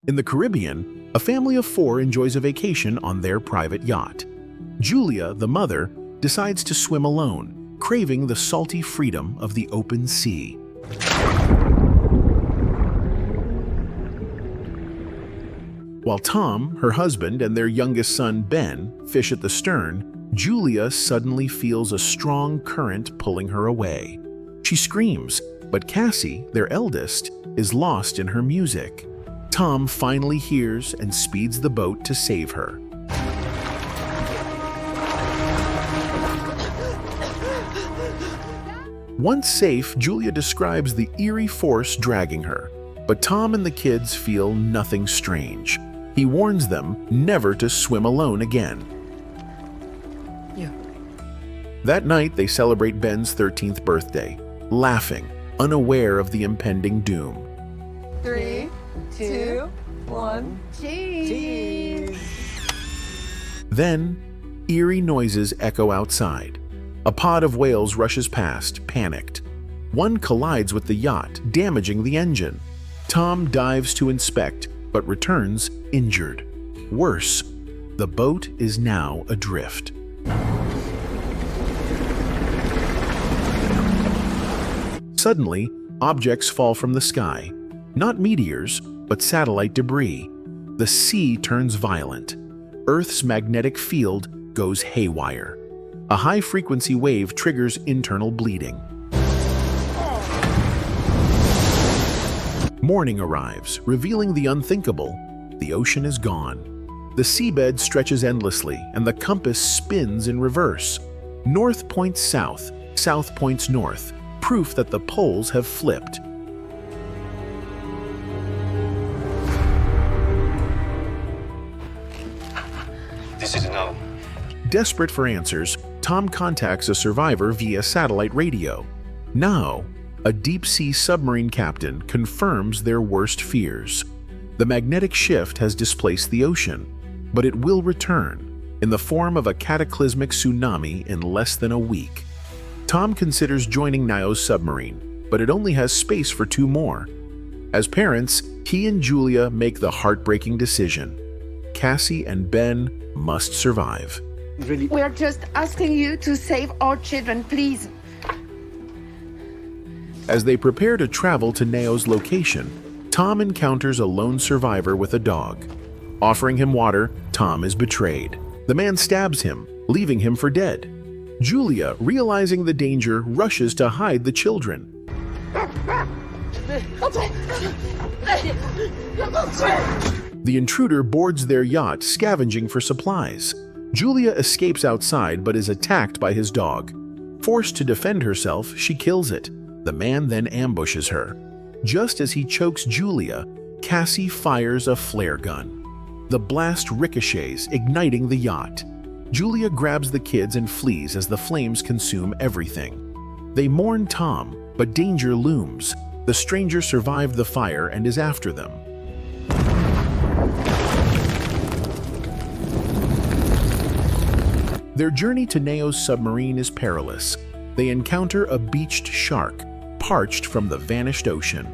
In the Caribbean, a family of 4 enjoys a vacation on their private yacht. Julia, the mother, decides to swim alone, craving the salty freedom of the open sea. While Tom, her husband, and their youngest son, Ben, fish at the stern, Julia suddenly feels a strong current pulling her away. She screams, but Cassie, their eldest, is lost in her music. Tom finally hears and speeds the boat to save her. Once safe, Julia describes the eerie force dragging her, but Tom and the kids feel nothing strange. He warns them never to swim alone again. That night, they celebrate Ben's 13th birthday, laughing, unaware of the impending doom. 3, 2, 1, cheese! Then, eerie noises echo outside. A pod of whales rushes past, panicked. One collides with the yacht, damaging the engine. Tom dives to inspect, but returns injured. Worse, the boat is now adrift. Suddenly, objects fall from the sky. Not meteors, but satellite debris. The sea turns violent. Earth's magnetic field goes haywire. A high-frequency wave triggers internal bleeding. Morning arrives, revealing the unthinkable. The ocean is gone. The seabed stretches endlessly, and the compass spins in reverse. North points south, south points north, proof that the poles have flipped. This is no. Desperate for answers, Tom contacts a survivor via satellite radio. Now, a deep-sea submarine captain confirms their worst fears. The magnetic shift has displaced the ocean, but it will return in the form of a cataclysmic tsunami in less than a week. Tom considers joining Nao's submarine, but it only has space for 2 more. As parents, he and Julia make the heartbreaking decision. Cassie and Ben must survive. We are just asking you to save our children, please. As they prepare to travel to Nao's location, Tom encounters a lone survivor with a dog. Offering him water, Tom is betrayed. The man stabs him, leaving him for dead. Julia, realizing the danger, rushes to hide the children. The intruder boards their yacht, scavenging for supplies. Julia escapes outside but is attacked by his dog. Forced to defend herself, she kills it. The man then ambushes her. Just as he chokes Julia, Cassie fires a flare gun. The blast ricochets, igniting the yacht. Julia grabs the kids and flees as the flames consume everything. They mourn Tom, but danger looms. The stranger survived the fire and is after them. Their journey to Nao's submarine is perilous. They encounter a beached shark, parched from the vanished ocean.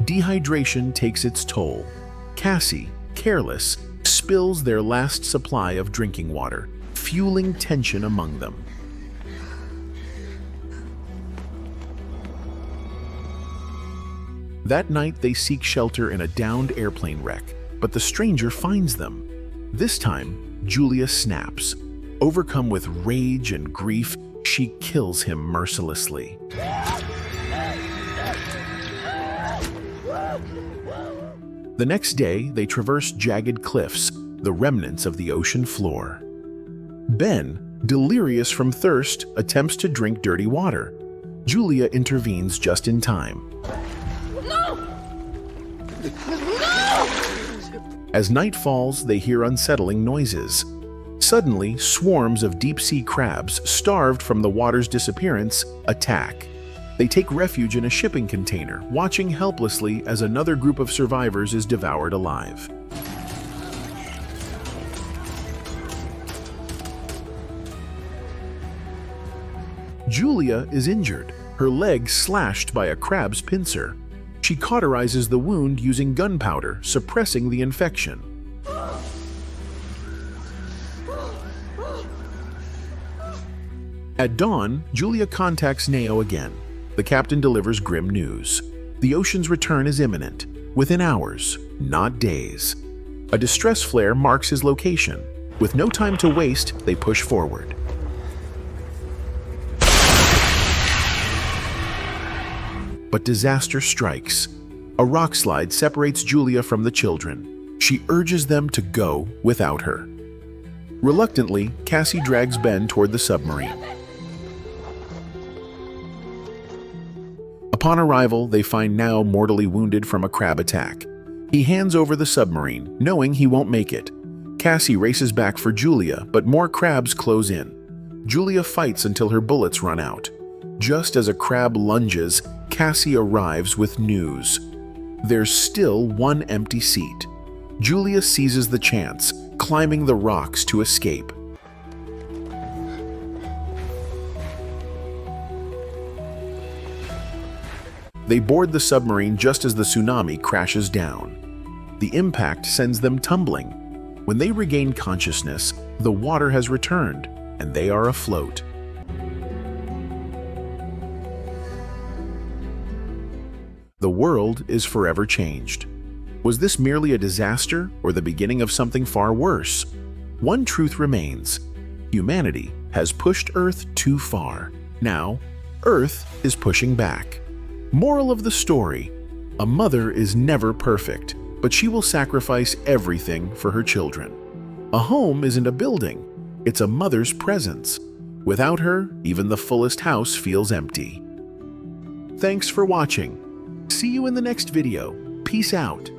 Dehydration takes its toll. Cassie, careless, spills their last supply of drinking water, fueling tension among them. That night, they seek shelter in a downed airplane wreck, but the stranger finds them. This time, Julia snaps. Overcome with rage and grief, she kills him mercilessly. The next day, they traverse jagged cliffs, the remnants of the ocean floor. Ben, delirious from thirst, attempts to drink dirty water. Julia intervenes just in time. As night falls, they hear unsettling noises. Suddenly, swarms of deep-sea crabs, starved from the water's disappearance, attack. They take refuge in a shipping container, watching helplessly as another group of survivors is devoured alive. Julia is injured, her leg slashed by a crab's pincer. She cauterizes the wound using gunpowder, suppressing the infection. At dawn, Julia contacts Neo again. The captain delivers grim news. The ocean's return is imminent, within hours, not days. A distress flare marks his location. With no time to waste, they push forward. But disaster strikes. A rock slide separates Julia from the children. She urges them to go without her. Reluctantly, Cassie drags Ben toward the submarine. Upon arrival, they find Nao mortally wounded from a crab attack. He hands over the submarine, knowing he won't make it. Cassie races back for Julia, but more crabs close in. Julia fights until her bullets run out. Just as a crab lunges, Cassie arrives with news. There's still one empty seat. Julia seizes the chance, climbing the rocks to escape. They board the submarine just as the tsunami crashes down. The impact sends them tumbling. When they regain consciousness, the water has returned, and they are afloat. The world is forever changed. Was this merely a disaster or the beginning of something far worse? One truth remains. Humanity has pushed Earth too far. Now, Earth is pushing back. Moral of the story: a mother is never perfect, but she will sacrifice everything for her children. A home isn't a building, it's a mother's presence. Without her, even the fullest house feels empty. Thanks for watching. See you in the next video. Peace out.